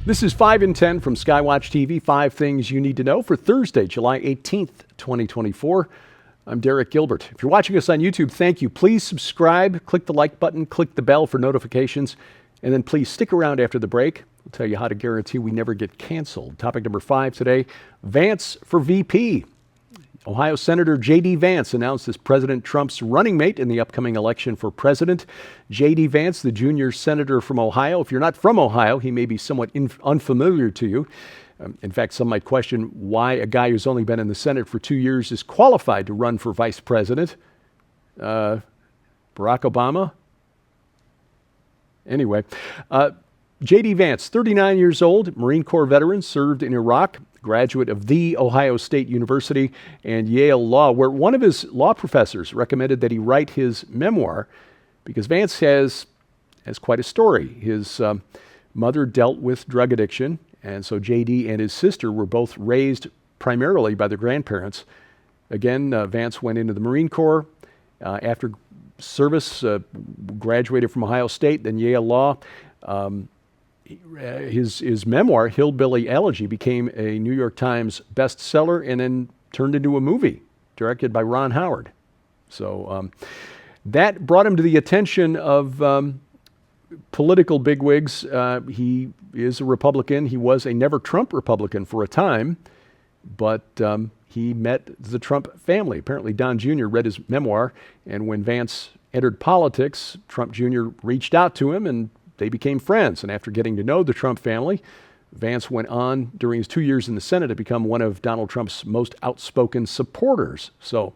This is 5 in 10 from Skywatch TV, 5 things you need to know for Thursday, July 18th, 2024. I'm Derek Gilbert. If you're watching us on YouTube, thank you. Please subscribe, click the like button, click the bell for notifications, and then please stick around after the break. I'll tell you how to guarantee we never get canceled. Topic number 5 today, Vance for VP. Ohio Senator J.D. Vance announced as President Trump's running mate in the upcoming election for president. J.D. Vance, the junior senator from Ohio. If you're not from Ohio, he may be somewhat unfamiliar to you. In fact, some might question why a guy who's only been in the Senate for 2 years is qualified to run for vice president. Barack Obama? Anyway, J.D. Vance, 39 years old, Marine Corps veteran, served in Iraq, graduate of The Ohio State University and Yale Law, where one of his law professors recommended that he write his memoir because Vance has quite a story. His mother dealt with drug addiction, and so J.D. and his sister were both raised primarily by their grandparents. Again, Vance went into the Marine Corps after service, graduated from Ohio State, then Yale Law. His memoir, Hillbilly Elegy, became a New York Times bestseller and then turned into a movie directed by Ron Howard. So that brought him to the attention of political bigwigs. He is a Republican. He was a never-Trump Republican for a time, but he met the Trump family. Apparently, Don Jr. read his memoir, and when Vance entered politics, Trump Jr. reached out to him, and they became friends. And after getting to know the Trump family, Vance went on during his 2 years in the Senate to become one of Donald Trump's most outspoken supporters. So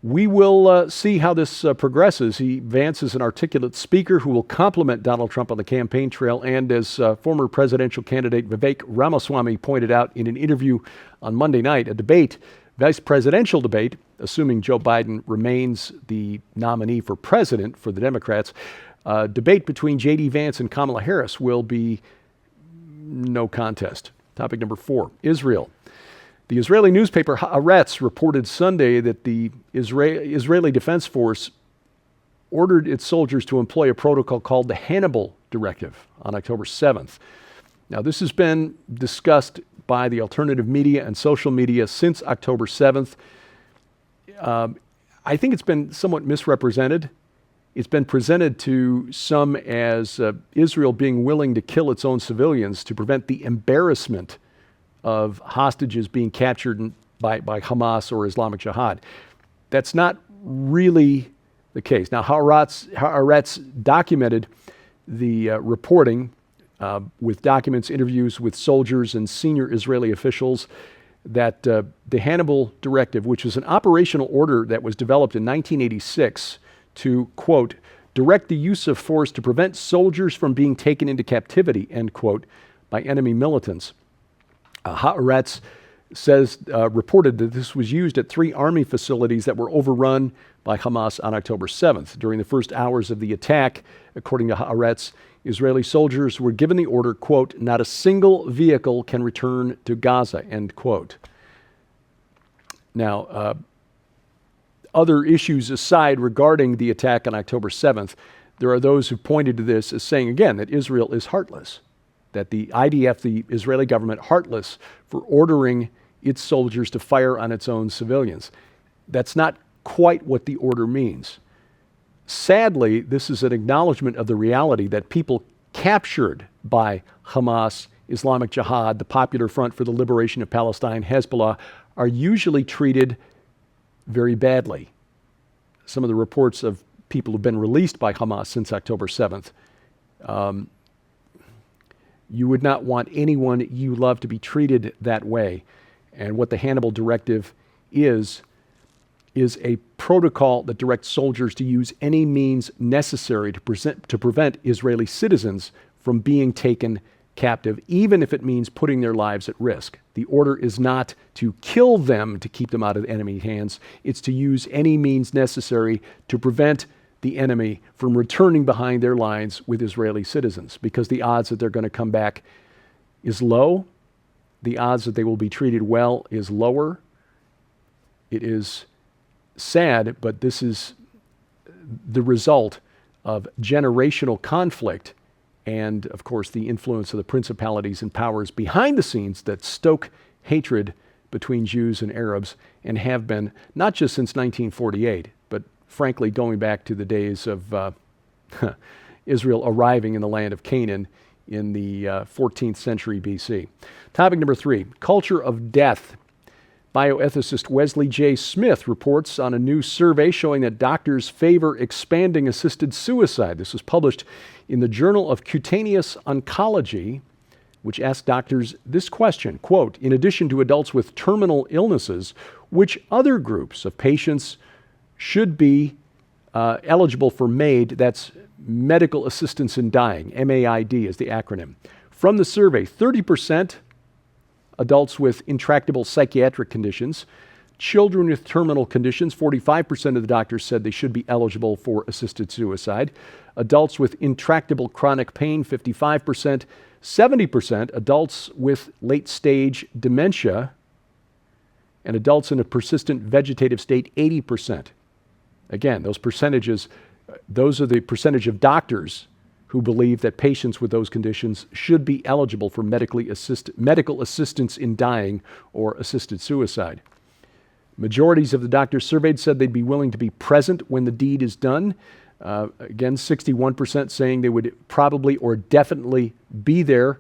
we will see how this progresses. Vance is an articulate speaker who will compliment Donald Trump on the campaign trail. And as former presidential candidate Vivek Ramaswamy pointed out in an interview on Monday night, a debate, vice presidential debate, assuming Joe Biden remains the nominee for president for the Democrats, debate between J.D. Vance and Kamala Harris will be no contest. Topic number 4, Israel. The Israeli newspaper Haaretz reported Sunday that the Israeli Defense Force ordered its soldiers to employ a protocol called the Hannibal Directive on October 7th. Now, this has been discussed by the alternative media and social media since October 7th. I think it's been somewhat misrepresented. It's been presented to some as Israel being willing to kill its own civilians to prevent the embarrassment of hostages being captured by Hamas or Islamic Jihad. That's not really the case. Now, Haaretz documented the reporting with documents, interviews with soldiers and senior Israeli officials that the Hannibal Directive, which was an operational order that was developed in 1986, to, quote, direct the use of force to prevent soldiers from being taken into captivity, end quote, by enemy militants. Haaretz reported that this was used at 3 army facilities that were overrun by Hamas on October 7th. During the first hours of the attack, according to Haaretz, Israeli soldiers were given the order, quote, not a single vehicle can return to Gaza, end quote. Now, other issues aside regarding the attack on October 7th, there are those who pointed to this as saying, again, that Israel is heartless, that the IDF, the Israeli government, heartless for ordering its soldiers to fire on its own civilians. That's not quite what the order means. Sadly, this is an acknowledgement of the reality that people captured by Hamas, Islamic Jihad, the Popular Front for the Liberation of Palestine, Hezbollah, are usually treated very badly. Some of the reports of people who've been released by Hamas since October 7th, you would not want anyone you love to be treated that way. And what the Hannibal Directive is a protocol that directs soldiers to use any means necessary to prevent Israeli citizens from being taken captive, even if it means putting their lives at risk. The order is not to kill them to keep them out of enemy hands. It's to use any means necessary to prevent the enemy from returning behind their lines with Israeli citizens, because the odds that they're going to come back is low. The odds that they will be treated well is lower. It is sad, but this is the result of generational conflict and, of course, the influence of the principalities and powers behind the scenes that stoke hatred between Jews and Arabs, and have been not just since 1948, but frankly going back to the days of Israel arriving in the land of Canaan in the 14th century BC. Topic number 3, culture of death. Bioethicist Wesley J. Smith reports on a new survey showing that doctors favor expanding assisted suicide. This was published in the Journal of Cutaneous Oncology, which asked doctors this question, quote, in addition to adults with terminal illnesses, which other groups of patients should be eligible for MAID, that's medical assistance in dying, MAID is the acronym. From the survey, 30% adults with intractable psychiatric conditions, children with terminal conditions, 45% of the doctors said they should be eligible for assisted suicide, adults with intractable chronic pain, 55%, 70% adults with late-stage dementia, and adults in a persistent vegetative state, 80%. Again, those percentages, those are the percentage of doctors who believe that patients with those conditions should be eligible for medical assistance in dying or assisted suicide. Majorities of the doctors surveyed said they'd be willing to be present when the deed is done. Again, 61% saying they would probably or definitely be there,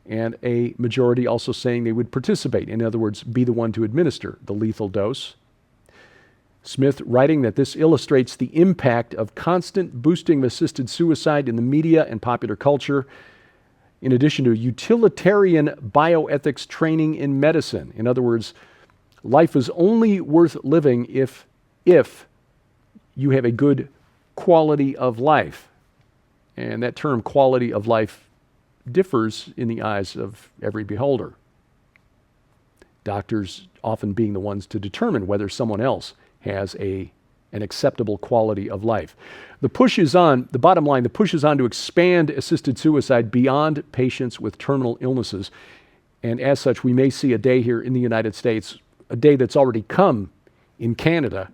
and a majority also saying they would participate. In other words, be the one to administer the lethal dose. Smith writing that this illustrates the impact of constant boosting of assisted suicide in the media and popular culture, in addition to utilitarian bioethics training in medicine. In other words, life is only worth living if you have a good quality of life. And that term quality of life differs in the eyes of every beholder. Doctors often being the ones to determine whether someone else has an acceptable quality of life. The push is on, the bottom line, the push is on to expand assisted suicide beyond patients with terminal illnesses. And as such, we may see a day here in the United States, a day that's already come in Canada,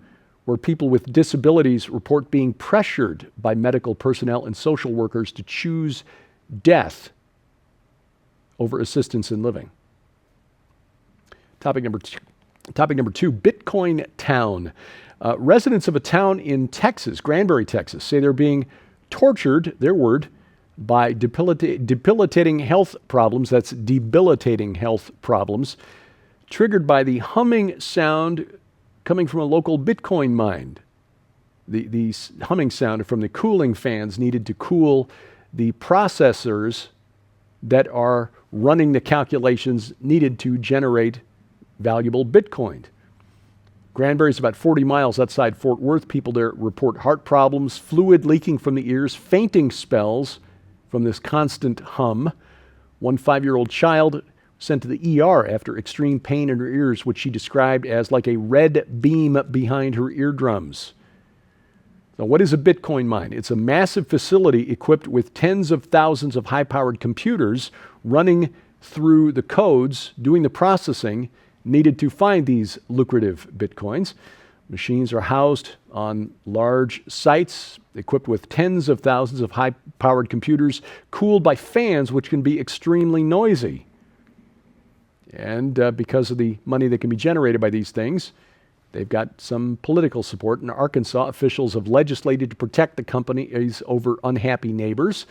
where people with disabilities report being pressured by medical personnel and social workers to choose death over assistance in living. Topic number 2, Bitcoin Town. Residents of a town in Texas, Granbury, Texas, say they're being tortured, their word, by debilitating health problems, that's debilitating health problems, triggered by the humming sound coming from a local Bitcoin mine. The humming sound from the cooling fans needed to cool the processors that are running the calculations needed to generate valuable Bitcoin. Granbury is about 40 miles outside Fort Worth. People there report heart problems, fluid leaking from the ears, fainting spells from this constant hum. One 5-year-old child sent to the ER after extreme pain in her ears, which she described as like a red beam behind her eardrums. Now, what is a Bitcoin mine? It's a massive facility equipped with tens of thousands of high-powered computers running through the codes, doing the processing needed to find these lucrative Bitcoins. Machines are housed on large sites equipped with tens of thousands of high-powered computers cooled by fans which can be extremely noisy. And because of the money that can be generated by these things, they've got some political support. In Arkansas, officials have legislated to protect the companies over unhappy neighbors.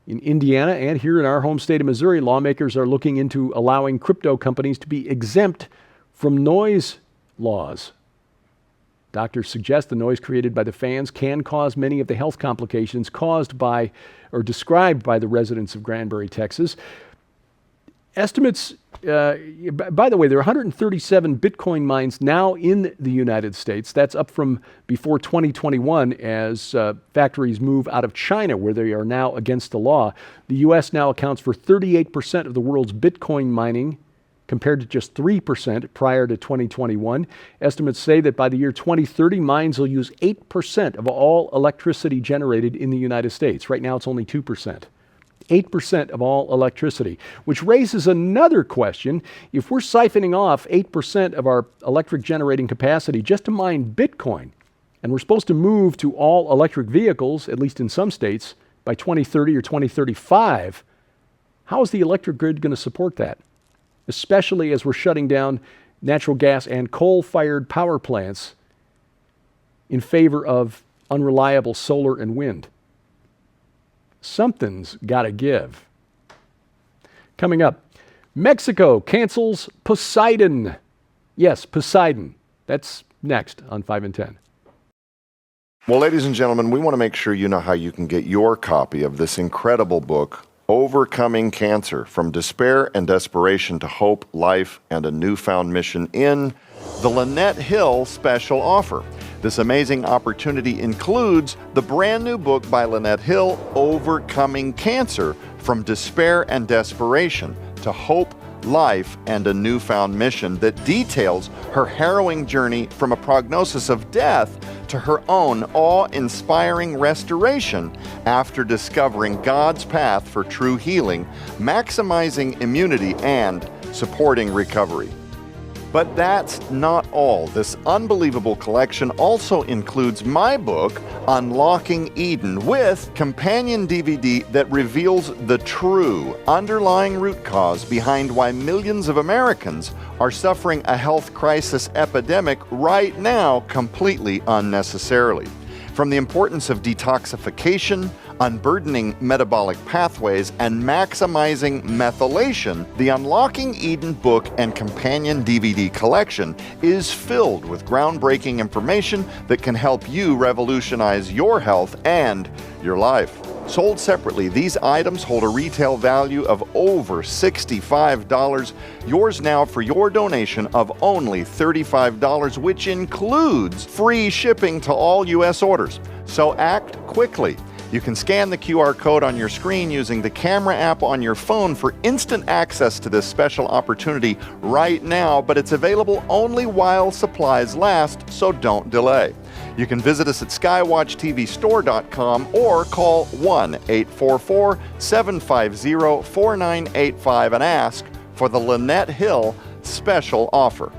In Indiana and here in our home state of Missouri, lawmakers are looking into allowing crypto companies to be exempt from noise laws. Doctors suggest the noise created by the fans can cause many of the health complications caused by or described by the residents of Granbury, Texas. Estimates, by the way, there are 137 Bitcoin mines now in the United States. That's up from before 2021 as factories move out of China, where they are now against the law. The U.S. now accounts for 38% of the world's Bitcoin mining, compared to just 3% prior to 2021. Estimates say that by the year 2030, mines will use 8% of all electricity generated in the United States. Right now, it's only 2%. 8% of all electricity, which raises another question. If we're siphoning off 8% of our electric generating capacity just to mine Bitcoin, and we're supposed to move to all electric vehicles, at least in some states, by 2030 or 2035, how is the electric grid going to support that? Especially as we're shutting down natural gas and coal-fired power plants in favor of unreliable solar and wind. Something's got to give. Coming up, Mexico cancels Poseidon. Yes, Poseidon. That's next on 5 and 10. Well, ladies and gentlemen, we want to make sure you know how you can get your copy of this incredible book, Overcoming Cancer, From Despair and Desperation to Hope, Life, and a Newfound Mission, in the Lynette Hill special offer. This amazing opportunity includes the brand new book by Lynette Hill, Overcoming Cancer, From Despair and Desperation to Hope, Life, and a Newfound Mission, that details her harrowing journey from a prognosis of death to her own awe-inspiring restoration after discovering God's path for true healing, maximizing immunity, and supporting recovery. But that's not all. This unbelievable collection also includes my book, Unlocking Eden, with companion DVD that reveals the true underlying root cause behind why millions of Americans are suffering a health crisis epidemic right now completely unnecessarily. From the importance of detoxification, unburdening metabolic pathways, and maximizing methylation, the Unlocking Eden book and companion DVD collection is filled with groundbreaking information that can help you revolutionize your health and your life. Sold separately, these items hold a retail value of over $65. Yours now for your donation of only $35, which includes free shipping to all U.S. orders. So act quickly. You can scan the QR code on your screen using the camera app on your phone for instant access to this special opportunity right now, but it's available only while supplies last, so don't delay. You can visit us at skywatchtvstore.com or call 1-844-750-4985 and ask for the Lynette Hill special offer.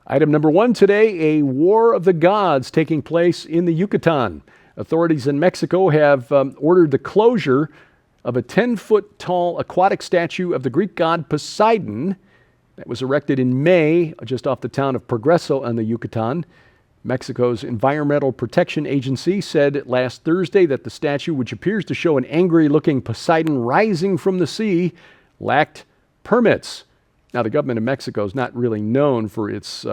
Item number 1 today, a war of the gods taking place in the Yucatan. Authorities in Mexico have ordered the closure of a 10-foot tall aquatic statue of the Greek god Poseidon that was erected in May just off the town of Progreso on the Yucatan. Mexico's Environmental Protection Agency said last Thursday that the statue, which appears to show an angry-looking Poseidon rising from the sea, lacked permits. Now, the government of Mexico is not really known for its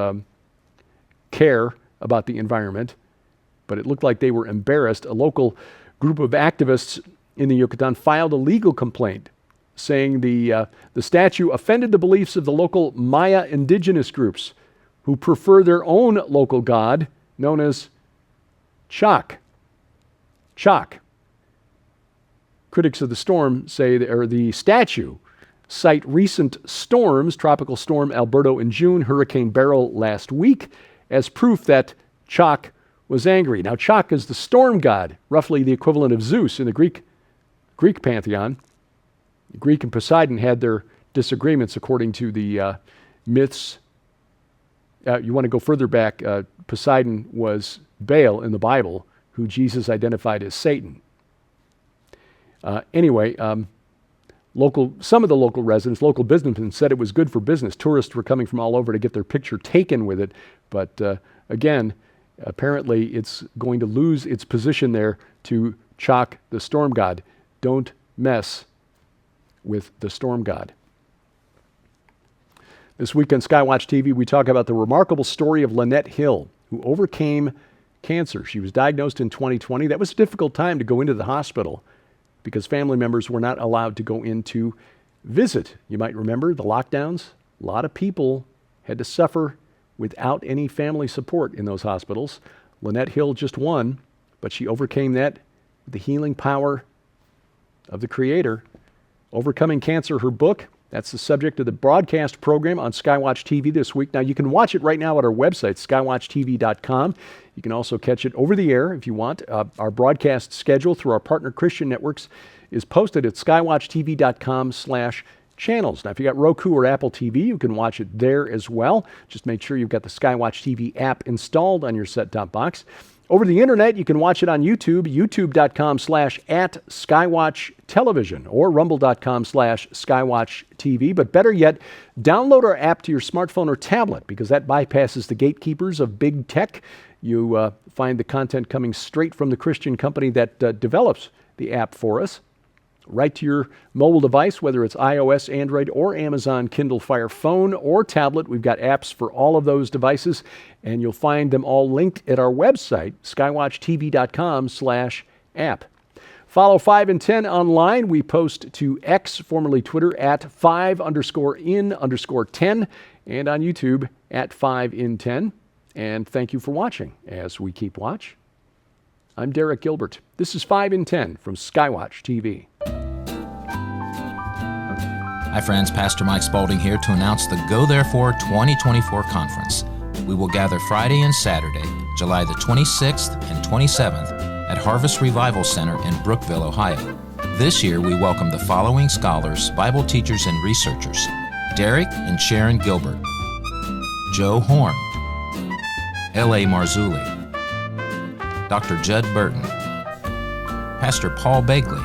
care about the environment, but it looked like they were embarrassed. A local group of activists in the Yucatan filed a legal complaint saying the statue offended the beliefs of the local Maya indigenous groups who prefer their own local god known as Chaac. Chaac. Critics of the storm say the statue cite recent storms, Tropical Storm Alberto in June, Hurricane Beryl last week, as proof that Chaac was angry. Now, Chaac is the storm god, roughly the equivalent of Zeus in the Greek pantheon. Greek and Poseidon had their disagreements according to the myths. You want to go further back, Poseidon was Baal in the Bible, who Jesus identified as Satan. Some of the local residents, local businessmen, said it was good for business. Tourists were coming from all over to get their picture taken with it. But again, apparently it's going to lose its position there to Chaac, the storm god. Don't mess with the storm god. This week on Skywatch TV, we talk about the remarkable story of Lynette Hill, who overcame cancer. She was diagnosed in 2020. That was a difficult time to go into the hospital because family members were not allowed to go in to visit. You might remember the lockdowns. A lot of people had to suffer without any family support in those hospitals. Lynette Hill just won, but she overcame that with the healing power of the Creator. Overcoming Cancer, her book, that's the subject of the broadcast program on Skywatch TV this week. Now, you can watch it right now at our website, skywatchtv.com. You can also catch it over the air if you want. Our broadcast schedule through our partner Christian networks is posted at skywatchtv.com/channel channels. Now, if you got Roku or Apple TV, you can watch it there as well. Just make sure you've got the Skywatch TV app installed on your set-top box. Over the internet, you can watch it on YouTube, youtube.com/@Skywatch Television or rumble.com/Skywatch TV. But better yet, download our app to your smartphone or tablet because that bypasses the gatekeepers of big tech. You find the content coming straight from the Christian company that develops the app for us, right to your mobile device, whether it's iOS, Android, or Amazon Kindle Fire phone or tablet. We've got apps for all of those devices, and you'll find them all linked at our website, skywatchtv.com/app. Follow 5 in 10 online. We post to X, formerly Twitter, at 5_in_10, and on YouTube at 5 in 10. And thank you for watching as we keep watch. I'm Derek Gilbert. This is 5 in 10 from Skywatch TV. Hi friends, Pastor Mike Spaulding here to announce the Go Therefore 2024 conference. We will gather Friday and Saturday, July the 26th and 27th at Harvest Revival Center in Brookville, Ohio. This year we welcome the following scholars, Bible teachers, and researchers: Derek and Sharon Gilbert, Joe Horn, L.A. Marzulli, Dr. Judd Burton, Pastor Paul Begley,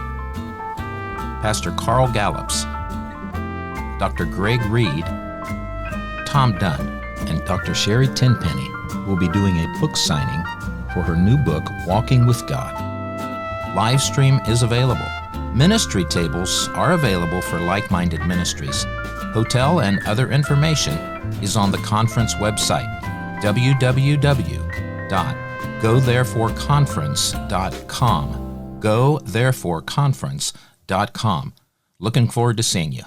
Pastor Carl Gallops, Dr. Greg Reed, Tom Dunn, and Dr. Sherry Tenpenny will be doing a book signing for her new book, Walking with God. Live stream is available. Ministry tables are available for like-minded ministries. Hotel and other information is on the conference website, www.gothereforeconference.com. Gothereforeconference.com. Looking forward to seeing you.